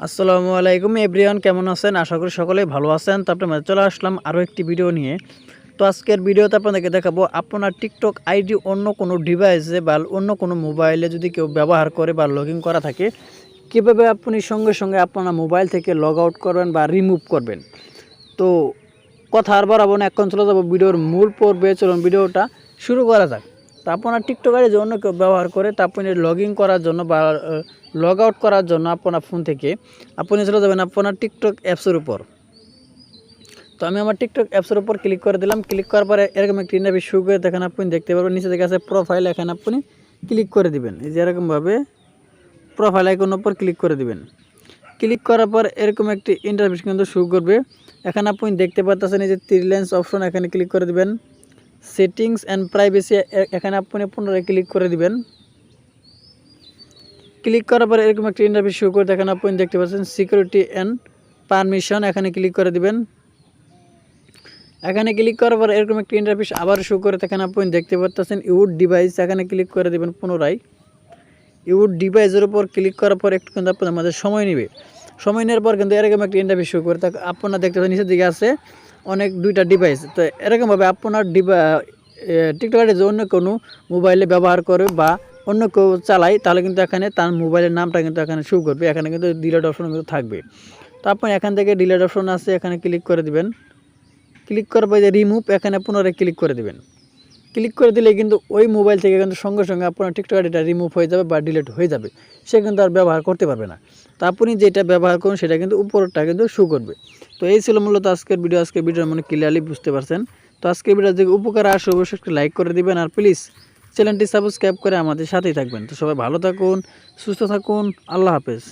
আসসালামু আলাইকুম এভরিওয়ান, কেমন আছেন? আশা করি সকলেই ভালো আছেন। তো আপনার মাঝে চলে আসলাম আরও একটি ভিডিও নিয়ে। তো আজকের ভিডিওতে আপনাদেরকে দেখাবো আপনার টিকটক আইডি অন্য কোনো ডিভাইসে বা অন্য কোনো মোবাইলে যদি কেউ ব্যবহার করে বা লগ ইন করা থাকে, কীভাবে আপনি সঙ্গে সঙ্গে আপনার মোবাইল থেকে লগ আউট করবেন বা রিমুভ করবেন। তো কথা আর বাড়াবো না, এখন চলে যাবো ভিডিওর মূল পর্বে। চলুন ভিডিওটা শুরু করা যাক। তো আপনার টিকটক আইডি অন্য কেউ ব্যবহার করে তা আপনি লগ ইন করার জন্য বা লগ আউট করার জন্য আপনার ফোন থেকে আপনি চলে যাবেন আপনার টিকটক অ্যাপসের উপর। তো আমি আমার টিকটক অ্যাপসের উপর ক্লিক করে দিলাম। ক্লিক করার পরে এরকম একটি ইন্টারফেস শুরু করে দেখেন, আপনি দেখতে পারবেন নিচে থেকে আছে প্রোফাইল, এখানে আপনি ক্লিক করে দিবেন। এই যে এরকমভাবে প্রোফাইল আইকনের উপর ক্লিক করে দিবেন। ক্লিক করার পর এরকম একটি ইন্টারফেস কিন্তু শুরু করবে। এখানে আপনি দেখতে পাচ্ছেন এই যে 3 লাইন্স অপশন, এখানে ক্লিক করে দিবেন। সেটিংস অ্যান্ড প্রাইভেসি, এখানে আপনি পুনরায় ক্লিক করে দিবেন। ক্লিক করার পর এরকম একটি ইন্টারফেস শুরু করে দেখেন, আপনি দেখতে পাচ্ছেন সিকিউরিটি অ্যান্ড পারমিশন, এখানে ক্লিক করে দিবেন। এখানে ক্লিক করার পর এরকম একটি ইন্টারফেস আবার শুরু করে দেখেন, আপনি দেখতে পাচ্ছেন ইউর ডিভাইস, এখানে ক্লিক করে দিবেন পুনরায়। ইউর ডিভাইসের উপর ক্লিক করার পর একটু কিন্তু আপনাদের মাঝে সময় নেবে। সময় নেওয়ার পর কিন্তু এরকম একটি ইন্টারফেস শুরু করে আপনারা দেখতে পাচ্ছেন নিচের দিকে আছে অনেক দুইটা ডিভাইস। তো এরকমভাবে আপনার টিকটক আইডি যে অন্য কোনো মোবাইলে ব্যবহার করে বা অন্য কেউ চালায়, তাহলে কিন্তু এখানে তার মোবাইলের নামটা কিন্তু এখানে শো করবে। এখানে কিন্তু ডিলেট অপশন কিন্তু থাকবে। তো আপনি এখান থেকে ডিলেট অপশন আছে, এখানে ক্লিক করে দিবেন। ক্লিক করার পর যে রিমুভ, এখানে পুনরায় ক্লিক করে দিবেন। ক্লিক করে দিলে কিন্তু ওই মোবাইল থেকে কিন্তু সঙ্গে সঙ্গে আপনার টিকটক আইডিটা রিমুভ হয়ে যাবে বা ডিলিট হয়ে যাবে। সে কিন্তু আর ব্যবহার করতে পারবে না। তা আপনি যেটা ব্যবহার করুন সেটা কিন্তু উপরটা কিন্তু শো করবে। তো এই ছিল মূলত আজকের ভিডিও। আজকের ভিডিওর মানে ক্লিয়ারলি বুঝতে পারছেন। তো আজকের ভিডিও যদি উপকার আসে অবশ্যই একটু লাইক করে দিবেন, আর প্লিজ চ্যানেলটি সাবস্ক্রাইব করে আমাদের সাথেই থাকবেন। তো সবাই ভালো থাকুন, সুস্থ থাকুন, আল্লাহ হাফেজ।